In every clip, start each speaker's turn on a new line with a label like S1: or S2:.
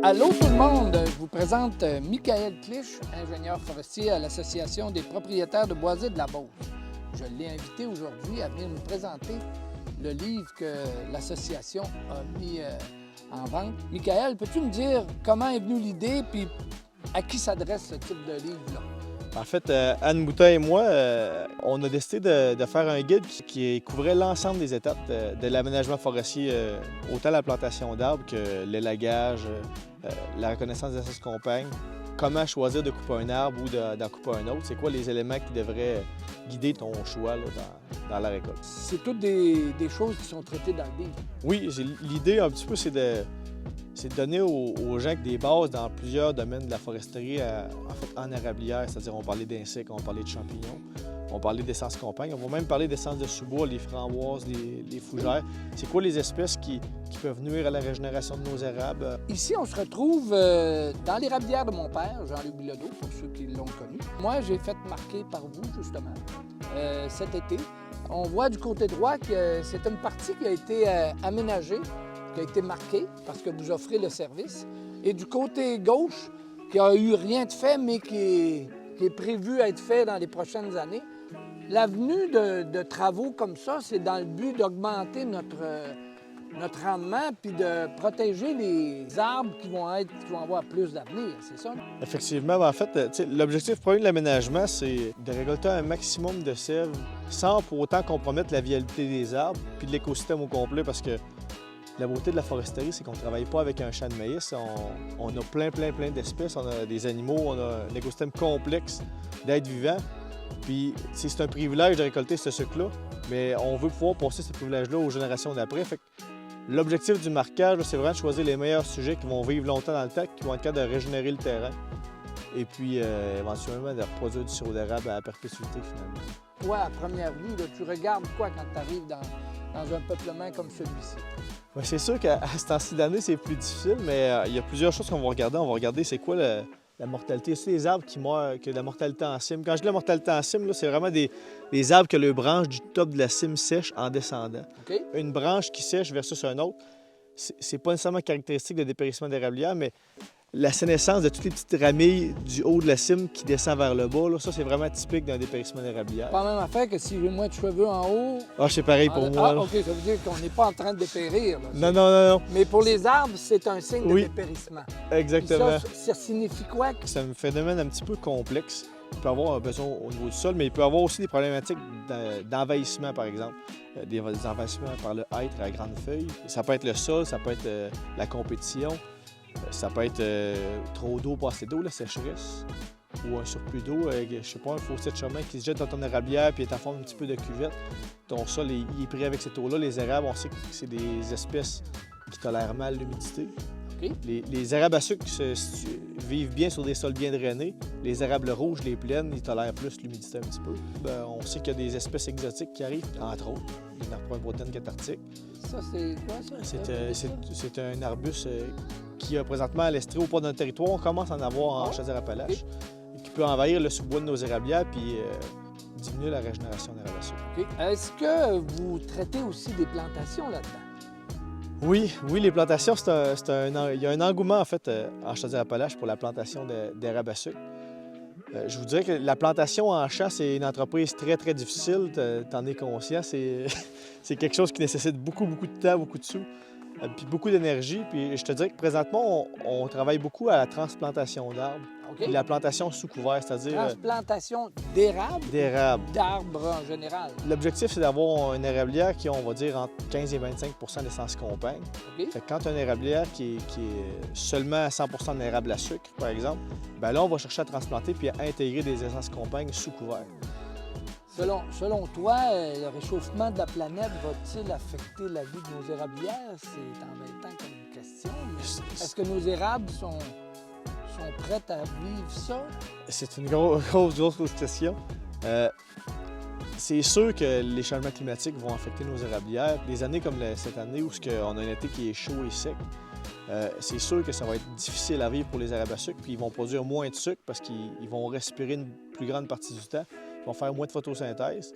S1: Allô tout le monde, je vous présente Michael Clich, ingénieur forestier à l'Association des propriétaires de boisés de la Beauce. Je l'ai invité aujourd'hui à venir nous présenter le livre que l'association a mis en vente. Michael, peux-tu me dire comment est venue l'idée puis à qui s'adresse ce type de livre-là?
S2: En fait, Anne Moutin et moi, on a décidé de faire un guide qui couvrait l'ensemble des étapes de l'aménagement forestier, autant la plantation d'arbres que l'élagage, la reconnaissance des espèces compagnes, comment choisir de couper un arbre ou d'en couper un autre, c'est quoi les éléments qui devraient guider ton choix là, dans la récolte.
S1: C'est toutes des choses qui sont traitées dans le livre.
S2: Oui, l'idée un petit peu, c'est de donner aux gens des bases dans plusieurs domaines de la foresterie, en érablière, c'est-à-dire on parlait d'insectes, on parlait de champignons, on parlait d'essences compagnes, on va même parler d'essences de sous-bois, les framboises, les fougères. C'est quoi les espèces qui peuvent nuire à la régénération de nos érables?
S1: Ici, on se retrouve dans l'érablière de mon père, Jean-Luc Bilodeau, pour ceux qui l'ont connu. Moi, j'ai fait marquer par vous, justement, cet été. On voit du côté droit que c'est une partie qui a été aménagée, qui a été marquée parce que vous offrez le service. Et du côté gauche, qui a eu rien de fait, mais qui est prévu à être fait dans les prochaines années. L'avenue de travaux comme ça, c'est dans le but d'augmenter notre rendement puis de protéger les arbres qui vont avoir plus d'avenir, c'est ça?
S2: Effectivement, en fait, l'objectif premier de l'aménagement, c'est de récolter un maximum de sève sans pour autant compromettre la viabilité des arbres puis de l'écosystème au complet, parce que la beauté de la foresterie, c'est qu'on ne travaille pas avec un champ de maïs. On a plein d'espèces, on a des animaux, on a un écosystème complexe d'êtres vivants. Puis c'est un privilège de récolter ce sucre-là, mais on veut pouvoir passer ce privilège-là aux générations d'après. L'objectif du marquage, c'est vraiment de choisir les meilleurs sujets qui vont vivre longtemps dans le temps, qui vont être capables de régénérer le terrain, et puis éventuellement de reproduire du sirop d'érable à perpétuité finalement.
S1: Toi, à première vue, là, tu regardes quoi quand tu arrives dans un peuplement comme celui-ci?
S2: Ouais, c'est sûr qu'à ce temps-ci d'année, c'est plus difficile, mais il y a plusieurs choses qu'on va regarder. On va regarder c'est quoi la mortalité. C'est les arbres qui meurent, que la mortalité en cime. Quand je dis la mortalité en cime, c'est vraiment des arbres que le branche du top de la cime sèche en descendant.
S1: Okay.
S2: Une branche qui sèche versus un autre, c'est pas nécessairement caractéristique de dépérissement d'érablière, mais la sénescence de toutes les petites ramilles du haut de la cime qui descend vers le bas, là, ça, c'est vraiment typique d'un dépérissement d'érablière.
S1: Pas la même affaire que si j'ai moins de cheveux en haut.
S2: Ah, c'est pareil pour moi.
S1: Ah, OK, ça veut dire qu'on n'est pas en train de dépérir. Là.
S2: Non.
S1: Mais pour les arbres, c'est un signe de dépérissement.
S2: Exactement.
S1: Ça signifie quoi?
S2: C'est un phénomène un petit peu complexe. Il peut avoir un besoin au niveau du sol, mais il peut avoir aussi des problématiques d'envahissement, par exemple. Des envahissements par le hêtre à grande feuille. Ça peut être le sol, ça peut être la compétition. Ça peut être trop d'eau, pas assez d'eau, la sécheresse, ou un surplus d'eau, je sais pas, un fossé de chemin qui se jette dans ton érablière puis est en forme un petit peu de cuvette. Ton sol il est pris avec cette eau-là. Les érables, on sait que c'est des espèces qui tolèrent mal l'humidité.
S1: Okay.
S2: Les érables à sucre vivent bien sur des sols bien drainés. Les érables rouges, les plaines, ils tolèrent plus l'humidité un petit peu. On sait qu'il y a des espèces exotiques qui arrivent, entre autres, les narproibrotènes catarctiques.
S1: Ça, c'est quoi, ça?
S2: C'est un arbuste qui, présentement, à l'Estrie, au port de notre territoire, on commence à en avoir en Chaudière-Appalaches, okay, qui peut envahir le sous-bois de nos érablières puis diminuer la régénération des érables à sucre.
S1: Okay. Est-ce que vous traitez aussi des plantations là-dedans?
S2: Oui, les plantations, il y a un engouement, en fait, en Chaudière-Appalaches pour la plantation d'érable à sucre. Je vous dirais que la plantation en champ, c'est une entreprise très difficile, t'en es conscient. C'est quelque chose qui nécessite beaucoup de temps, beaucoup de sous, puis beaucoup d'énergie. Puis je te dirais que présentement, on travaille beaucoup à la transplantation d'arbres. Okay. La plantation sous couvert, c'est-à-dire...
S1: Transplantation d'érable?
S2: D'érable.
S1: D'arbres en général?
S2: L'objectif, c'est d'avoir une érablière qui a, on va dire, entre 15 et 25 d'essence compagne.
S1: Okay.
S2: Fait que quand tu as une érablière qui est seulement à 100 d'érable à sucre, par exemple, bien là, on va chercher à transplanter puis à intégrer des essences compagnes sous couvert.
S1: Selon toi, le réchauffement de la planète va-t-il affecter la vie de nos érablières? C'est en même temps comme une question. Est-ce que nos érables sont prêtes à vivre ça? C'est une
S2: grosse question. C'est sûr que les changements climatiques vont affecter nos érablières. Des années comme cette année où on a un été qui est chaud et sec, c'est sûr que ça va être difficile à vivre pour les érables à sucre, puis ils vont produire moins de sucre parce qu'ils vont respirer une plus grande partie du temps. vont faire moins de photosynthèse.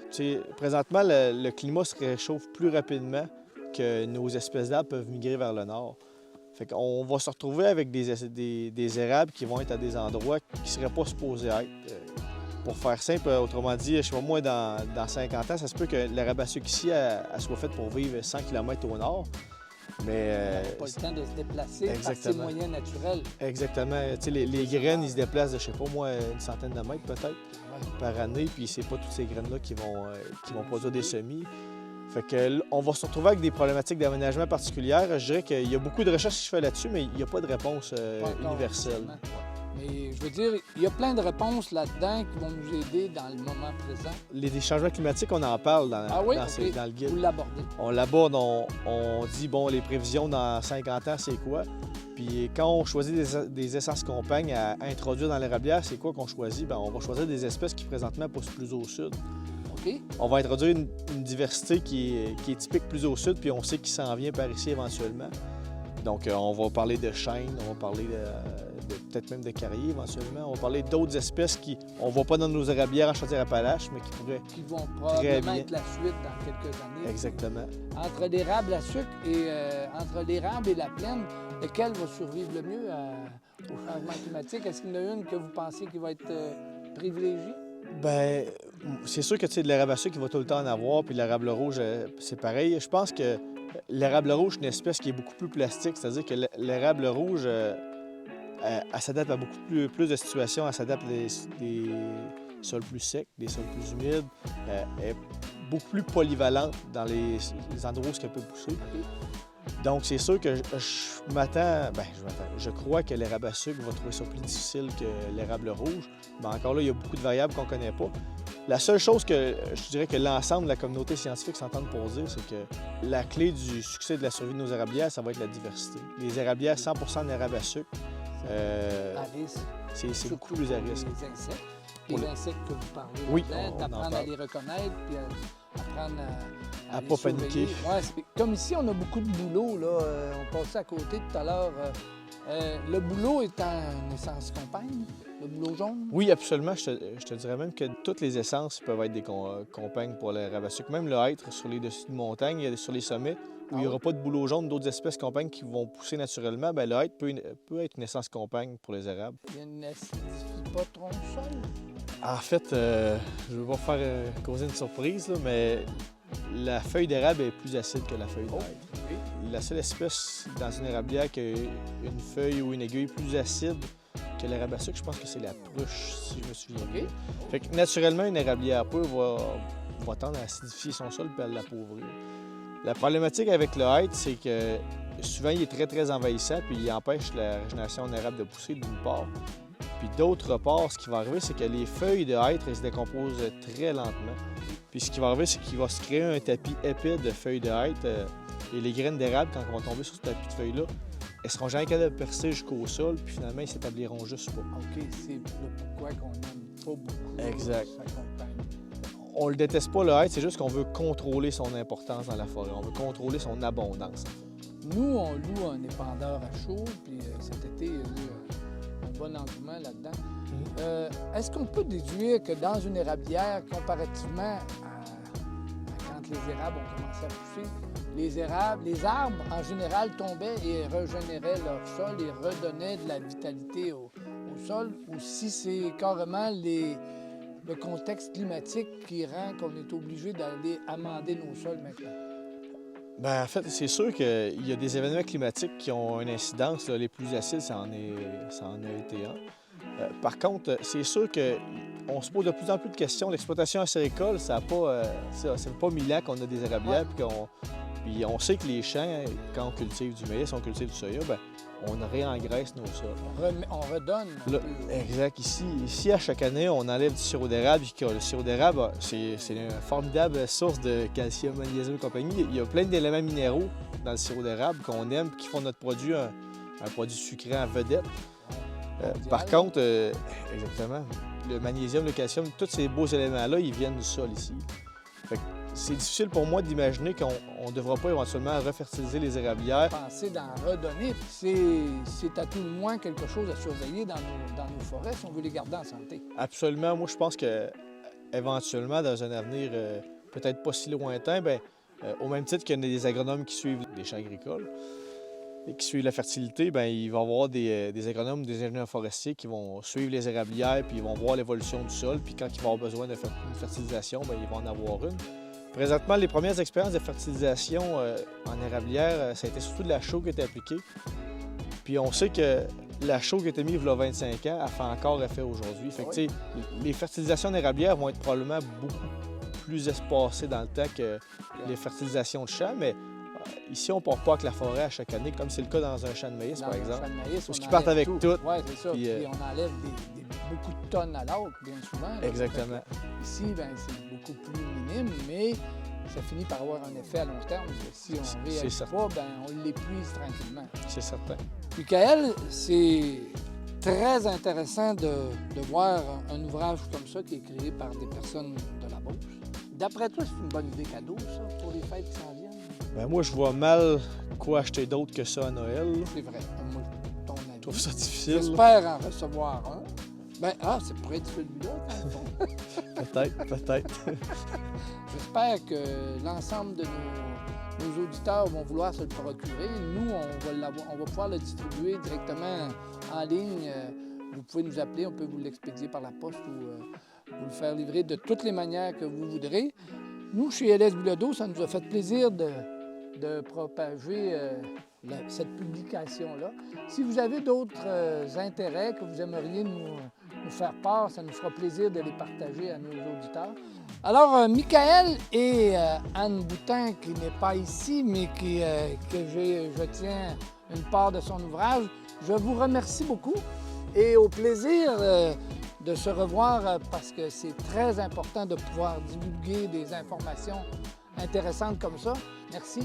S2: Présentement, le climat se réchauffe plus rapidement que nos espèces d'arbres peuvent migrer vers le nord. Fait qu'on va se retrouver avec des érables qui vont être à des endroits qui ne seraient pas supposés être. Pour faire simple, autrement dit, je sais pas moi, dans 50 ans, ça se peut que l'érable à sucre ici elle soit faite pour vivre 100 km au nord. Mais
S1: pas le temps de se déplacer par ses moyens naturels.
S2: Exactement. Les graines, ils se déplacent de, je sais pas moi, une centaine de mètres peut-être par année, puis c'est pas toutes ces graines-là qui vont produire des semis. Fait que on va se retrouver avec des problématiques d'aménagement particulières. Je dirais qu'il y a beaucoup de recherches qui se font là-dessus, mais il n'y a pas de réponse universelle.
S1: Mais je veux dire, il y a plein de réponses là-dedans qui vont nous aider dans le moment présent.
S2: Les changements climatiques, on en parle dans le guide.
S1: Vous l'abordez.
S2: On l'aborde, on dit, bon, les prévisions dans 50 ans, c'est quoi? Puis quand on choisit des essences compagnes à introduire dans l'érablière, c'est quoi qu'on choisit? Bien, on va choisir des espèces qui présentement poussent plus au sud.
S1: Okay.
S2: On va introduire une diversité qui est typique plus au sud, puis on sait qu'il s'en vient par ici éventuellement. Donc, on va parler de chênes, on va parler peut-être même de carriers éventuellement. On va parler d'autres espèces qu'on ne voit pas dans nos érablières en Chaudière-Appalaches, mais qui
S1: vont probablement être la suite dans quelques années.
S2: Exactement.
S1: Entre l'érable à sucre et entre l'érable et la plaine, lequel va survivre le mieux au changement climatique? Est-ce qu'il y en a une que vous pensez qui va être privilégiée?
S2: Bien, c'est sûr que de l'érable à sucre, il va tout le temps en avoir, puis l'érable rouge, c'est pareil. Je pense que l'érable rouge, c'est une espèce qui est beaucoup plus plastique, c'est-à-dire que l'érable rouge, elle s'adapte à beaucoup plus de situations. Elle s'adapte à des sols plus secs, des sols plus humides. Elle est beaucoup plus polyvalente dans les endroits où elle peut pousser. Donc, c'est sûr que je crois que l'érable à sucre va trouver ça plus difficile que l'érable rouge. Mais encore là, il y a beaucoup de variables qu'on ne connaît pas. La seule chose que je dirais que l'ensemble de la communauté scientifique s'entend pour dire, c'est que la clé du succès de la survie de nos érablières, ça va être la diversité. Les érablières 100% d'érable à sucre, c'est beaucoup plus à risque.
S1: Les insectes que vous parlez,
S2: oui,
S1: d'apprendre à les reconnaître, puis apprendre à
S2: pas paniquer.
S1: Ouais, comme ici, on a beaucoup de bouleaux. Là. On passait à côté tout à l'heure. Le bouleau est en essence compagne, le bouleau jaune?
S2: Oui, absolument. Je te dirais même que toutes les essences peuvent être des compagnes pour l'érable à sucre. Même le hêtre sur les dessus de montagne, sur les sommets, où il n'y aura pas de bouleau jaune, d'autres espèces compagnes qui vont pousser naturellement, bien, le hêtre peut être une essence compagne pour les érables.
S1: Il n'acidifie pas trop le sol?
S2: En fait, je ne veux pas faire causer une surprise, là, mais la feuille d'érable est plus acide que la feuille d'hêtre.
S1: Okay.
S2: La seule espèce dans une érablière qui a une feuille ou une aiguille plus acide que l'érable à sucre, je pense que c'est la pruche, si je me souviens bien. Fait que naturellement, une érablière pure va tendre à acidifier son sol et à l'appauvrir. La problématique avec le hêtre, c'est que souvent, il est très, très envahissant puis il empêche la régénération en érable de pousser d'une part. Puis d'autre part, ce qui va arriver, c'est que les feuilles de hêtre, elles se décomposent très lentement. Puis ce qui va arriver, c'est qu'il va se créer un tapis épais de feuilles de hêtre. Et les graines d'érable, quand elles vont tomber sur ce tapis de feuilles-là, elles seront jamais capables de percer jusqu'au sol, puis finalement, ils s'établiront juste pas.
S1: OK, c'est le pourquoi qu'on n'aime pas beaucoup.
S2: Exact. On le déteste pas, le hêtre, c'est juste qu'on veut contrôler son importance dans la forêt. On veut contrôler son abondance.
S1: Nous, on loue un épandeur à chaud, puis cet été, il y a eu un bon engouement là-dedans. Est-ce qu'on peut déduire que dans une érablière, comparativement à quand les érables ont commencé à pousser, les arbres, en général, tombaient et régénéraient leur sol et redonnaient de la vitalité au sol, ou si c'est carrément le contexte climatique qui rend qu'on est obligé d'aller amender nos sols maintenant?
S2: Bien, en fait, c'est sûr qu'il y a des événements climatiques qui ont une incidence. Là, les plus acides, ça en a été un. Par contre, c'est sûr qu'on se pose de plus en plus de questions. L'exploitation acéricole, ça fait pas 1000 ans qu'on a des érablières, puis on sait que les champs, quand on cultive du maïs, on cultive du soya, bien, on réengraisse nos sols.
S1: On redonne.
S2: Là, exact. Ici, à chaque année, on enlève du sirop d'érable. Le sirop d'érable, c'est une formidable source de calcium, magnésium et compagnie. Il y a plein d'éléments minéraux dans le sirop d'érable qu'on aime et qui font notre produit un produit sucré en vedette. Par contre, exactement, le magnésium, le calcium, tous ces beaux éléments-là, ils viennent du sol ici. C'est difficile pour moi d'imaginer qu'on ne devra pas éventuellement refertiliser les érablières.
S1: Penser d'en redonner, c'est à tout le moins quelque chose à surveiller dans nos forêts si on veut les garder en santé.
S2: Absolument. Moi, je pense que éventuellement, dans un avenir peut-être pas si lointain, bien, au même titre qu'il y a des agronomes qui suivent des champs agricoles et qui suivent la fertilité, bien, il va y avoir des agronomes, des ingénieurs forestiers qui vont suivre les érablières, puis ils vont voir l'évolution du sol, puis quand il va avoir besoin d'une fertilisation, bien, ils vont en avoir une. Présentement, les premières expériences de fertilisation en érablière, ça a été surtout de la chaux qui était appliquée. Puis on sait que la chaux qui a été mise il y a 25 ans, elle fait encore effet aujourd'hui. Fait que, tu sais, les fertilisations en érablière vont être probablement beaucoup plus espacées dans le temps que les fertilisations de champs, mais ici, on ne part pas avec la forêt à chaque année, comme c'est le cas dans un champ de maïs, par exemple.
S1: Champ de maïs,
S2: où ils partent avec tout.
S1: Oui, c'est ça. Puis on enlève beaucoup de tonnes à l'autre, bien souvent. Là.
S2: Exactement.
S1: Ici, bien, c'est beaucoup plus minime, mais ça finit par avoir un effet à long terme. Si on ne réagit pas, bien, on l'épuise tranquillement.
S2: C'est certain.
S1: Michael, c'est très intéressant de voir un ouvrage comme ça qui est créé par des personnes de la Beauce. D'après toi, c'est une bonne idée cadeau, ça, pour les fêtes qui s'en viennent?
S2: Bien, moi, je vois mal quoi acheter d'autre que ça à Noël.
S1: C'est vrai. Moi, ton avis.
S2: Je trouve ça difficile.
S1: J'espère en recevoir un. Ben, ça pourrait être celui-là, dans le fond.
S2: Peut-être.
S1: J'espère que l'ensemble de nos auditeurs vont vouloir se le procurer. Nous, on va pouvoir le distribuer directement en ligne. Vous pouvez nous appeler, on peut vous l'expédier par la poste ou vous le faire livrer de toutes les manières que vous voudrez. Nous, chez LS Bilodeau, ça nous a fait plaisir de propager cette publication-là. Si vous avez d'autres intérêts que vous aimeriez nous faire part, ça nous fera plaisir de les partager à nos auditeurs. Alors, Michael et Anne Boutin, qui n'est pas ici, mais que je tiens une part de son ouvrage, je vous remercie beaucoup et au plaisir de se revoir parce que c'est très important de pouvoir divulguer des informations intéressantes comme ça. Merci.